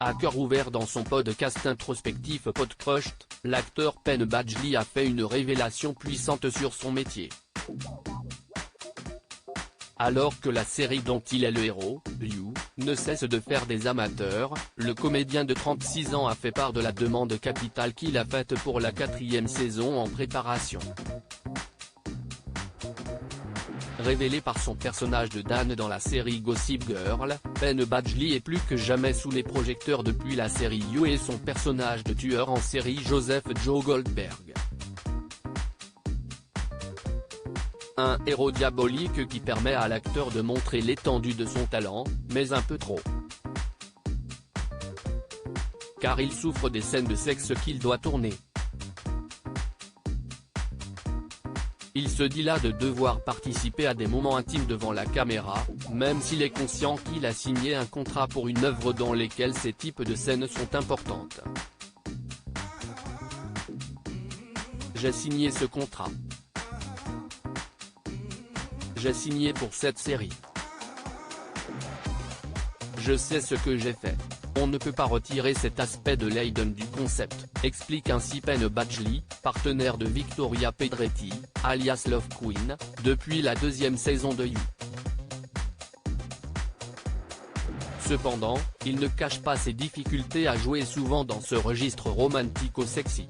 À cœur ouvert dans son podcast introspectif Podcrushed, l'acteur Penn Badgley a fait une révélation puissante sur son métier. Alors que la série dont il est le héros, You, ne cesse de faire des amateurs, le comédien de 36 ans a fait part de la demande capitale qu'il a faite pour la 4e saison en préparation. Révélé par son personnage de Dan dans la série Gossip Girl, Penn Badgley est plus que jamais sous les projecteurs depuis la série You et son personnage de tueur en série Joseph Joe Goldberg. Un héros diabolique qui permet à l'acteur de montrer l'étendue de son talent, mais un peu trop. Car il souffre des scènes de sexe qu'il doit tourner. Il se dit là de devoir participer à des moments intimes devant la caméra, même s'il est conscient qu'il a signé un contrat pour une œuvre dans lesquelles ces types de scènes sont importantes. J'ai signé ce contrat. J'ai signé pour cette série. Je sais ce que j'ai fait. On ne peut pas retirer cet aspect de l'Aiden du concept, explique ainsi Penn Badgley, partenaire de Victoria Pedretti, alias Love Queen, depuis la 2e saison de You. Cependant, il ne cache pas ses difficultés à jouer souvent dans ce registre romantico-sexy.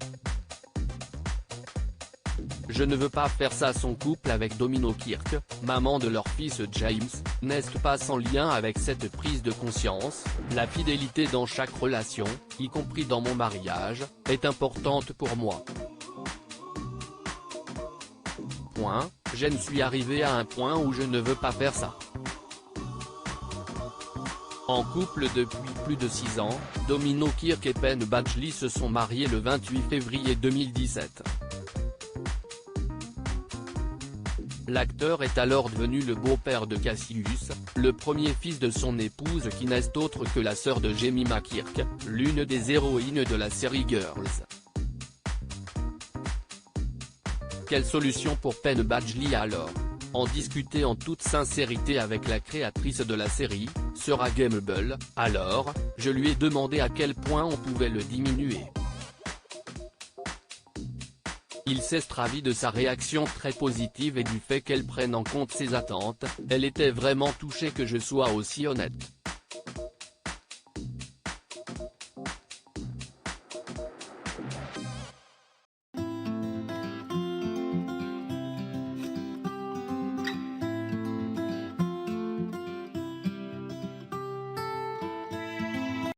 Je ne veux pas faire ça. Son couple avec Domino Kirk, maman de leur fils James, n'est pas sans lien avec cette prise de conscience. La fidélité dans chaque relation, y compris dans mon mariage, est importante pour moi. Je suis arrivé à un point où je ne veux pas faire ça. En couple depuis plus de 6 ans, Domino Kirk et Penn Badgley se sont mariés le 28 février 2017. L'acteur est alors devenu le beau-père de Cassius, le premier fils de son épouse qui n'est autre que la sœur de Jemima Kirk, l'une des héroïnes de la série Girls. Quelle solution pour Penn Badgley alors? En discuter en toute sincérité avec la créatrice de la série, Sarah Gamble, alors, je lui ai demandé à quel point on pouvait le diminuer. Il s'est ravi de sa réaction très positive et du fait qu'elle prenne en compte ses attentes. Elle était vraiment touchée que je sois aussi honnête.